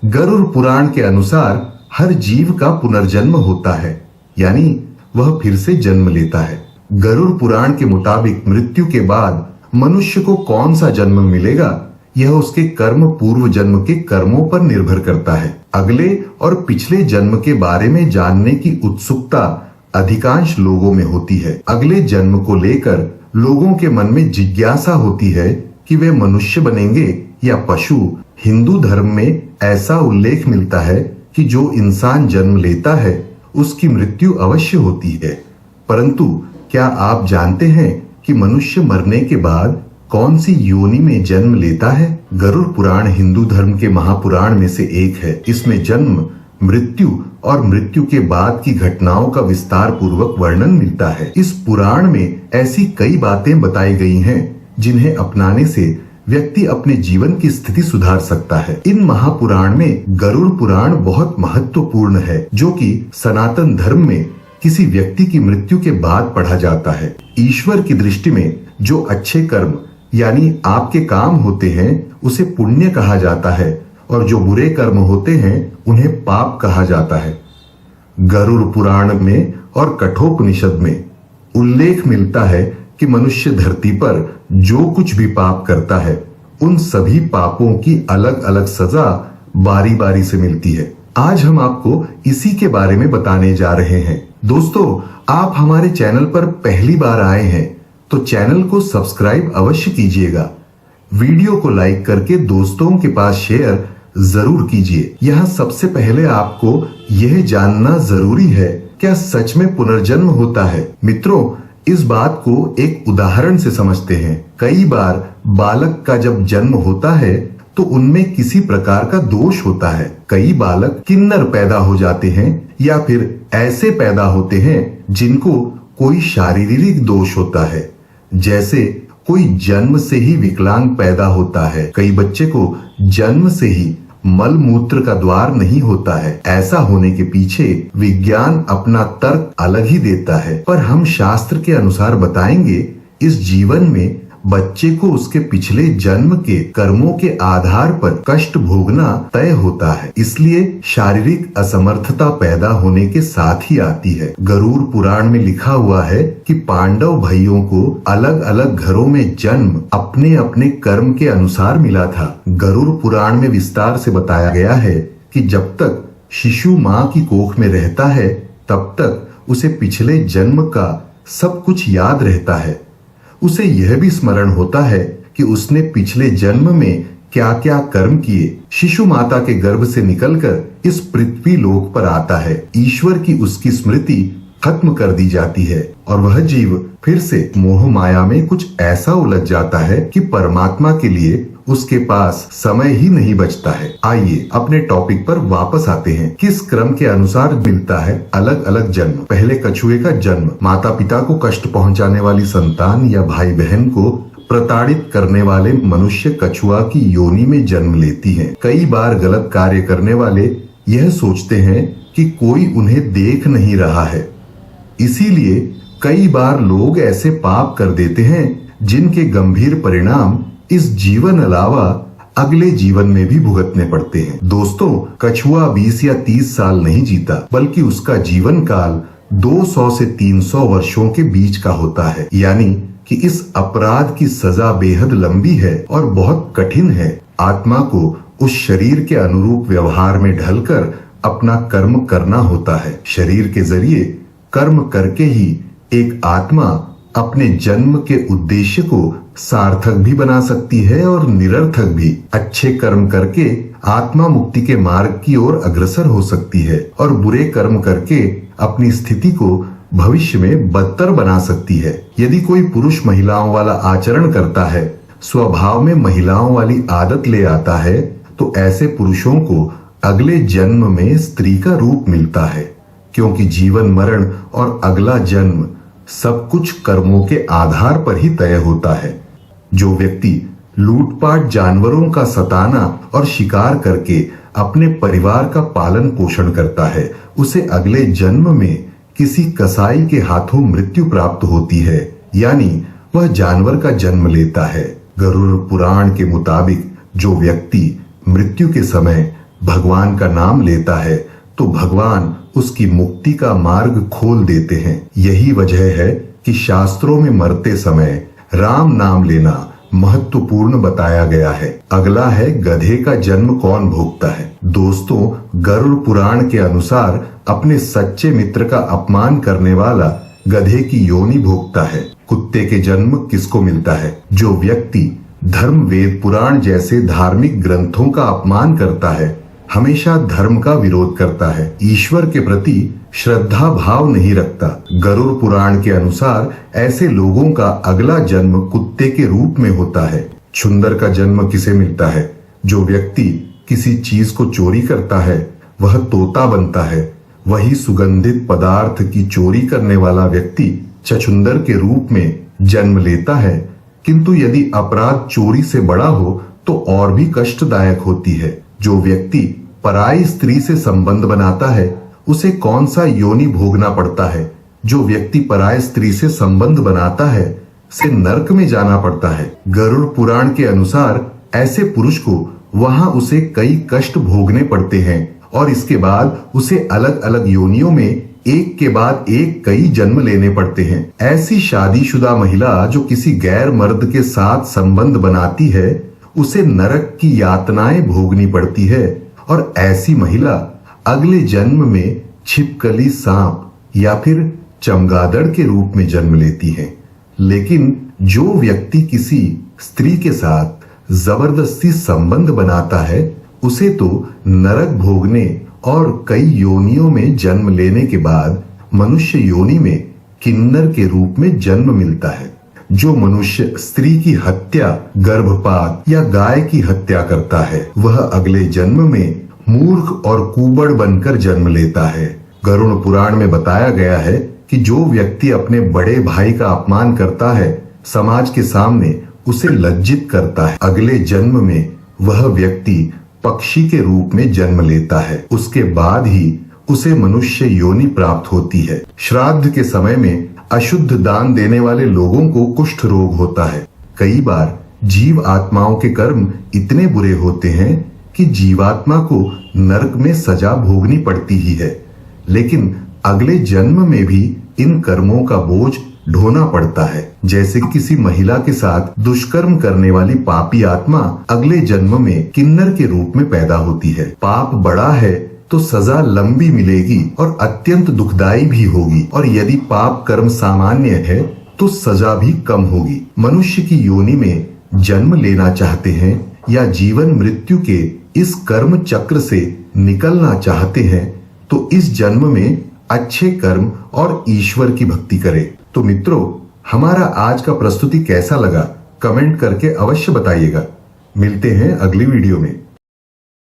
गरुड़ पुराण के अनुसार हर जीव का पुनर्जन्म होता है, यानी वह फिर से जन्म लेता है। गरुड़ पुराण के मुताबिक मृत्यु के बाद मनुष्य को कौन सा जन्म मिलेगा, यह उसके कर्म पूर्व जन्म के कर्मों पर निर्भर करता है। अगले और पिछले जन्म के बारे में जानने की उत्सुकता अधिकांश लोगों में होती है। अगले जन्म को लेकर लोगों के मन में जिज्ञासा होती है कि वे मनुष्य बनेंगे या पशु। हिंदू धर्म में ऐसा उल्लेख मिलता है कि जो इंसान जन्म लेता है उसकी मृत्यु अवश्य होती है, परंतु क्या आप जानते हैं कि मनुष्य मरने के बाद कौन सी योनि में जन्म लेता है? गरुड़ पुराण हिंदू धर्म के महापुराण में से एक है। इसमें जन्म, मृत्यु और मृत्यु के बाद की घटनाओं का विस्तार पूर्वक वर्णन मिलता है। इस पुराण में ऐसी कई बातें बताई गई हैं जिन्हें अपनाने से व्यक्ति अपने जीवन की स्थिति सुधार सकता है। इन महापुराण में गरुड़ पुराण बहुत महत्वपूर्ण है, जो कि सनातन धर्म में किसी व्यक्ति की मृत्यु के बाद पढ़ा जाता है। ईश्वर की दृष्टि में जो अच्छे कर्म यानी आपके काम होते हैं उसे पुण्य कहा जाता है, और जो बुरे कर्म होते हैं उन्हें पाप कहा जाता है। गरुड़ पुराण में और कठोपनिषद में उल्लेख मिलता है कि मनुष्य धरती पर जो कुछ भी पाप करता है उन सभी पापों की अलग अलग सजा बारी बारी से मिलती है। आज हम आपको इसी के बारे में बताने जा रहे हैं। दोस्तों, आप हमारे चैनल पर पहली बार आए हैं तो चैनल को सब्सक्राइब अवश्य कीजिएगा। वीडियो को लाइक करके दोस्तों के पास शेयर जरूर कीजिए। यहाँ सबसे पहले आपको यह जानना जरूरी है, क्या सच में पुनर्जन्म होता है? मित्रों, इस बात को एक उदाहरण से समझते हैं। कई बार बालक का जब जन्म होता है तो उनमें किसी प्रकार का दोष होता है। कई बालक किन्नर पैदा हो जाते हैं या फिर ऐसे पैदा होते हैं जिनको कोई शारीरिक दोष होता है, जैसे कोई जन्म से ही विकलांग पैदा होता है। कई बच्चे को जन्म से ही मल मूत्र का द्वार नहीं होता है। ऐसा होने के पीछे विज्ञान अपना तर्क अलग ही देता है, पर हम शास्त्र के अनुसार बताएंगे इस जीवन में बच्चे को उसके पिछले जन्म के कर्मों के आधार पर कष्ट भोगना तय होता है, इसलिए शारीरिक असमर्थता पैदा होने के साथ ही आती है। गरुड़ पुराण में लिखा हुआ है कि पांडव भाइयों को अलग अलग घरों में जन्म अपने अपने कर्म के अनुसार मिला था। गरुड़ पुराण में विस्तार से बताया गया है कि जब तक शिशु माँ की कोख में रहता है तब तक उसे पिछले जन्म का सब कुछ याद रहता है। उसे यह भी स्मरण होता है कि उसने पिछले जन्म में क्या क्या कर्म किए। शिशु माता के गर्भ से निकलकर इस पृथ्वी लोक पर आता है। ईश्वर की उसकी स्मृति खत्म कर दी जाती है और वह जीव फिर से मोह माया में कुछ ऐसा उलझ जाता है कि परमात्मा के लिए उसके पास समय ही नहीं बचता है। आइए अपने टॉपिक पर वापस आते हैं। किस क्रम के अनुसार मिलता है अलग अलग जन्म? पहले कछुए का जन्म। माता पिता को कष्ट पहुंचाने वाली संतान या भाई बहन को प्रताड़ित करने वाले मनुष्य कछुआ की योनि में जन्म लेती हैं। कई बार गलत कार्य करने वाले यह सोचते हैं कि कोई उन्हें देख नहीं रहा है, इसीलिए कई बार लोग ऐसे पाप कर देते हैं जिनके गंभीर परिणाम इस जीवन अलावा अगले जीवन में भी भुगतने पड़ते हैं। दोस्तों, कछुआ 20 या 30 साल नहीं जीता, बल्कि उसका जीवन काल 200 से 300 वर्षों के बीच का होता है, यानी कि इस अपराध की सजा बेहद लंबी है और बहुत कठिन है। आत्मा को उस शरीर के अनुरूप व्यवहार में ढलकर अपना कर्म करना होता है। शरीर के जरिए कर्म करके ही एक आत्मा अपने जन्म के उद्देश्य को सार्थक भी बना सकती है और निरर्थक भी। अच्छे कर्म करके आत्मा मुक्ति के मार्ग की ओर अग्रसर हो सकती है और बुरे कर्म करके अपनी स्थिति को भविष्य में बदतर बना सकती है। यदि कोई पुरुष महिलाओं वाला आचरण करता है, स्वभाव में महिलाओं वाली आदत ले आता है, तो ऐसे पुरुषों को अगले जन्म में स्त्री का रूप मिलता है, क्योंकि जीवन मरण और अगला जन्म सब कुछ कर्मों के आधार पर ही तय होता है। जो व्यक्ति लूटपाट, जानवरों का सताना और शिकार करके अपने परिवार का पालन पोषण करता है, उसे अगले जन्म में किसी कसाई के हाथों मृत्यु प्राप्त होती है, यानी वह जानवर का जन्म लेता है। गरुड़ पुराण के मुताबिक जो व्यक्ति मृत्यु के समय भगवान का नाम लेता है तो भगवान उसकी मुक्ति का मार्ग खोल देते हैं। यही वजह है कि शास्त्रों में मरते समय राम नाम लेना महत्वपूर्ण बताया गया है। अगला है गधे का जन्म कौन भोगता है। दोस्तों, गरुड़ पुराण के अनुसार अपने सच्चे मित्र का अपमान करने वाला गधे की योनि भोगता है। कुत्ते के जन्म किसको मिलता है? जो व्यक्ति धर्म, वेद, पुराण जैसे धार्मिक ग्रंथों का अपमान करता है, हमेशा धर्म का विरोध करता है, ईश्वर के प्रति श्रद्धा भाव नहीं रखता। गरुड़ पुराण के अनुसार ऐसे लोगों का अगला जन्म कुत्ते के रूप में होता है। छुंदर का जन्म किसे मिलता है? जो व्यक्ति किसी चीज को चोरी करता है वह तोता बनता है। वही सुगंधित पदार्थ की चोरी करने वाला व्यक्ति छछुंदर के रूप में जन्म लेता है। किंतु यदि अपराध चोरी से बड़ा हो तो और भी कष्टदायक होती है। जो व्यक्ति पराई स्त्री से संबंध बनाता है उसे कौन सा योनि भोगना पड़ता है? जो व्यक्ति पराय स्त्री से संबंध बनाता है से नरक में जाना पड़ता है। गरुड़ पुराण के अनुसार ऐसे पुरुष को वहां उसे कई कष्ट भोगने पड़ते हैं और इसके बाद उसे अलग अलग योनियों में एक के बाद एक कई जन्म लेने पड़ते हैं। ऐसी शादीशुदा महिला जो किसी गैर मर्द के साथ संबंध बनाती है उसे नरक की यातनाएं भोगनी पड़ती है और ऐसी महिला अगले जन्म में छिपकली, सांप या फिर चमगादड़ के रूप में जन्म लेती है। लेकिन जो व्यक्ति किसी स्त्री के साथ जबरदस्ती संबंध बनाता है उसे तो नरक भोगने और कई योनियों में जन्म लेने के बाद मनुष्य योनि में किन्नर के रूप में जन्म मिलता है। जो मनुष्य स्त्री की हत्या, गर्भपात या गाय की हत्या करता है वह अगले जन्म में मूर्ख और कुबड़ बनकर जन्म लेता है। गरुड़ पुराण में बताया गया है कि जो व्यक्ति अपने बड़े भाई का अपमान करता है समाज के सामने उसे लज्जित करता है। अगले जन्म में वह व्यक्ति पक्षी के रूप में जन्म लेता है। उसके बाद ही उसे मनुष्य योनि प्राप्त होती है। श्राद्ध के समय में अशुद्ध दान देने वाले लोगों को कुष्ठ रोग होता है। कई बार जीव आत्माओं के कर्म इतने बुरे होते हैं कि जीवात्मा को नरक में सजा भोगनी पड़ती ही है, लेकिन अगले जन्म में भी इन कर्मों का बोझ ढोना पड़ता है। जैसे किसी महिला के साथ दुष्कर्म करने वाली पापी आत्मा अगले जन्म में किन्नर के रूप में पैदा होती है। पाप बड़ा है तो सजा लंबी मिलेगी और अत्यंत दुखदाई भी होगी, और यदि पाप कर्म सामान्य है तो सजा भी कम होगी। मनुष्य की योनि में जन्म लेना चाहते हैं या जीवन मृत्यु के इस कर्म चक्र से निकलना चाहते हैं तो इस जन्म में अच्छे कर्म और ईश्वर की भक्ति करें। तो मित्रों, हमारा आज का प्रस्तुति कैसा लगा कमेंट करके अवश्य बताइएगा। मिलते हैं अगली वीडियो में।